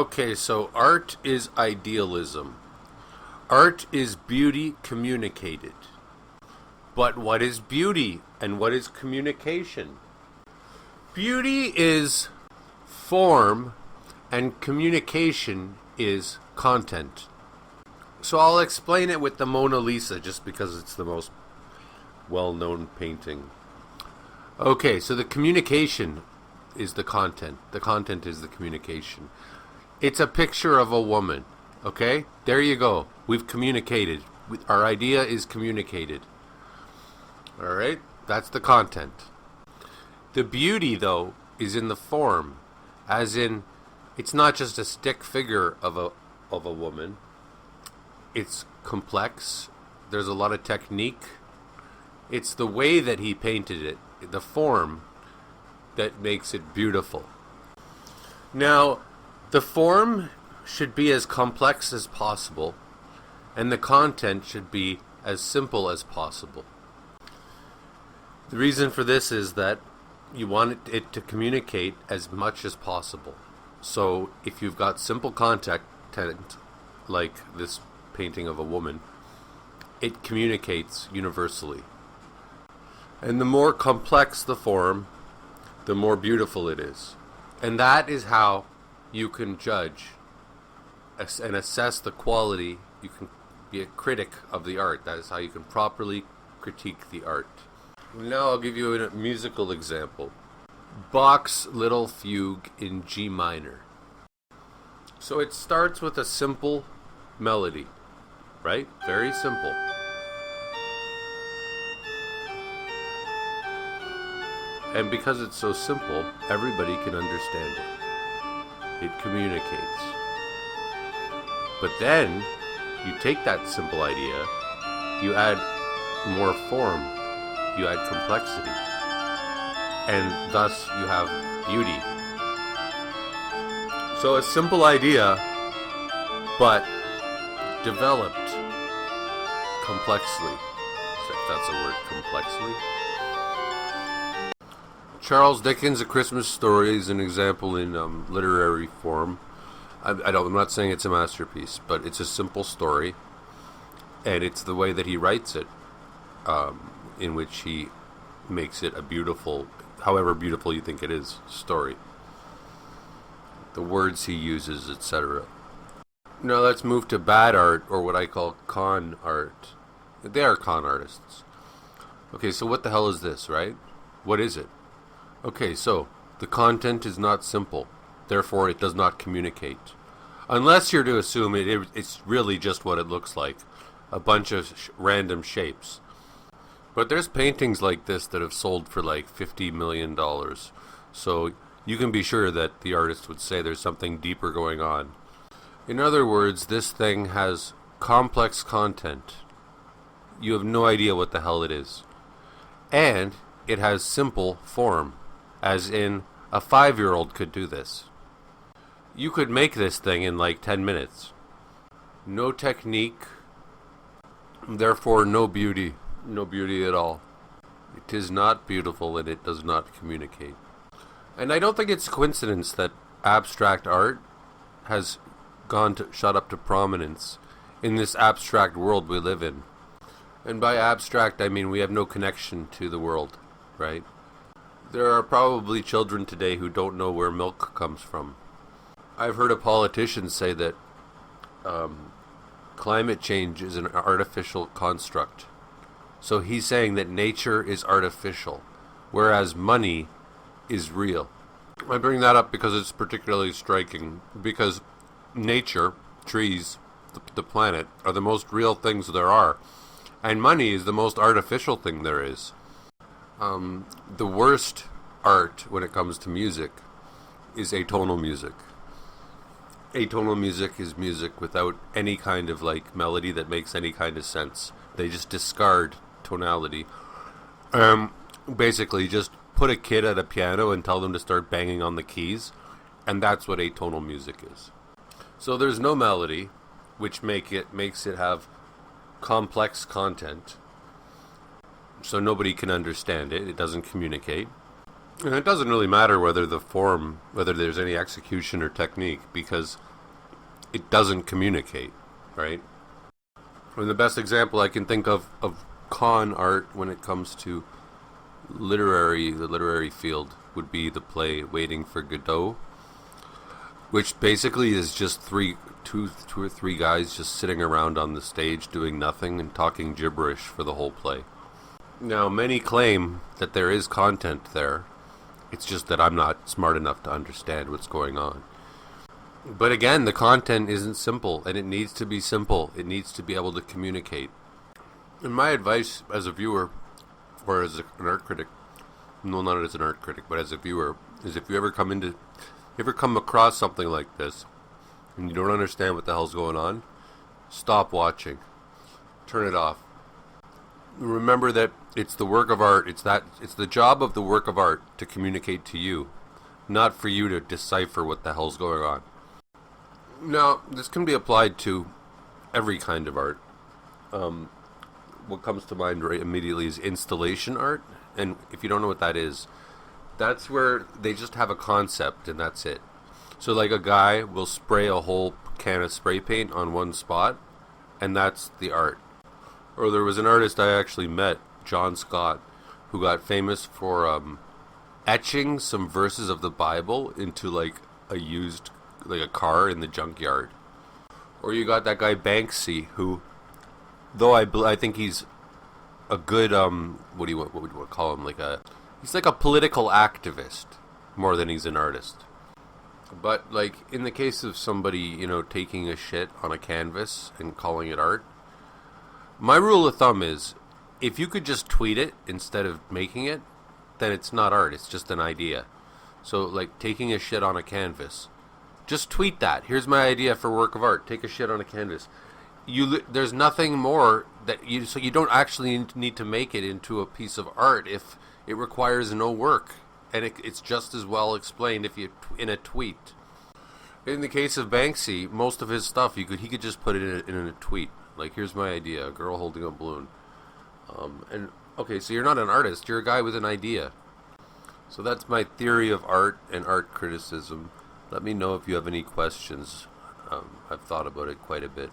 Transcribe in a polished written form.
Okay, so art is idealism. Art is beauty communicated. But what is beauty and what is communication? Beauty is form and communication is content. So I'll explain it with the Mona Lisa just because it's the most well-known painting. Okay, so the communication is the content. The content is the communication. It's a picture of a woman. Okay? There you go. We've communicated. Our idea is communicated. Alright? That's the content. The beauty, though, is in the form. As in, it's not just a stick figure of a woman. It's complex. There's a lot of technique. It's the way that he painted it, the form, that makes it beautiful. Now, the form should be as complex as possible, and the content should be as simple as possible. The reason for this is that you want it to communicate as much as possible. So if you've got simple content, like this painting of a woman, it communicates universally. And the more complex the form, the more beautiful it is. And that is how you can judge and assess the quality. You can be a critic of the art. That is how you can properly critique the art. Now I'll give you a musical example. Bach's Little Fugue in G minor. So it starts with a simple melody, right? Very simple. And because it's so simple, everybody can understand it. It communicates. But then, you take that simple idea, you add more form, you add complexity, and thus you have beauty. So a simple idea, but developed complexly. If that's a word, complexly. Charles Dickens' A Christmas Story is an example in literary form. I'm not saying it's a masterpiece, but it's a simple story, and it's the way that he writes it, in which he makes it a beautiful, however beautiful you think it is, story. The words he uses, etc. Now let's move to bad art, or what I call con art. They are con artists. Okay, so what the hell is this, right? What is it? Okay, so the content is not simple. Therefore, it does not communicate. Unless you're to assume it's really just what it looks like. A bunch of random shapes. But there's paintings like this that have sold for like $50 million. So you can be sure that the artist would say there's something deeper going on. In other words, this thing has complex content. You have no idea what the hell it is. And it has simple form. As in, a 5-year-old could do this. You could make this thing in like 10 minutes. No technique, therefore no beauty. No beauty at all. It is not beautiful and it does not communicate. And I don't think it's coincidence that abstract art has shot up to prominence in this abstract world we live in. And by abstract, I mean we have no connection to the world, right? There are probably children today who don't know where milk comes from. I've heard a politician say that climate change is an artificial construct. So he's saying that nature is artificial, whereas money is real. I bring that up because it's particularly striking, because nature, trees, the planet, are the most real things there are, and money is the most artificial thing there is. The worst art when it comes to music is atonal music. Atonal music is music without any kind of like melody that makes any kind of sense. They just discard tonality. Basically just put a kid at a piano and tell them to start banging on the keys, and that's what atonal music is. So there's no melody, which makes it have complex content. So nobody can understand it. It doesn't communicate. And it doesn't really matter whether there's any execution or technique, because it doesn't communicate, right? And the best example I can think of con art when it comes to the literary field would be the play Waiting for Godot, which basically is just two or three guys just sitting around on the stage doing nothing and talking gibberish for the whole play. Now, many claim that there is content there. It's just that I'm not smart enough to understand what's going on. But again, the content isn't simple, and it needs to be simple. It needs to be able to communicate. And my advice as a viewer, or as an art critic, no, not as an art critic, but as a viewer, is if you ever come across something like this, and you don't understand what the hell's going on, stop watching. Turn it off. Remember that it's the work of art. It's the job of the work of art to communicate to you, not for you to decipher what the hell's going on. Now, this can be applied to every kind of art. What comes to mind right immediately is installation art, and if you don't know what that is, that's where they just have a concept and that's it. So like a guy will spray a whole can of spray paint on one spot, and that's the art. Or there was an artist I actually met, John Scott, who got famous for etching some verses of the Bible into like a car in the junkyard. Or you got that guy Banksy, who, though I think he's a good what would you want to call him? He's like a political activist more than he's an artist. But like in the case of somebody, taking a shit on a canvas and calling it art, my rule of thumb is if you could just tweet it instead of making it, then it's not art, it's just an idea. So like taking a shit on a canvas, just tweet that. Here's my idea for work of art. Take a shit on a canvas. There's nothing more so you don't actually need to make it into a piece of art if it requires no work, and it's just as well explained if you in a tweet. In the case of Banksy, most of his stuff he could just put it in a tweet. Like, here's my idea: a girl holding a balloon. And okay, so you're not an artist; you're a guy with an idea. So that's my theory of art and art criticism. Let me know if you have any questions. I've thought about it quite a bit.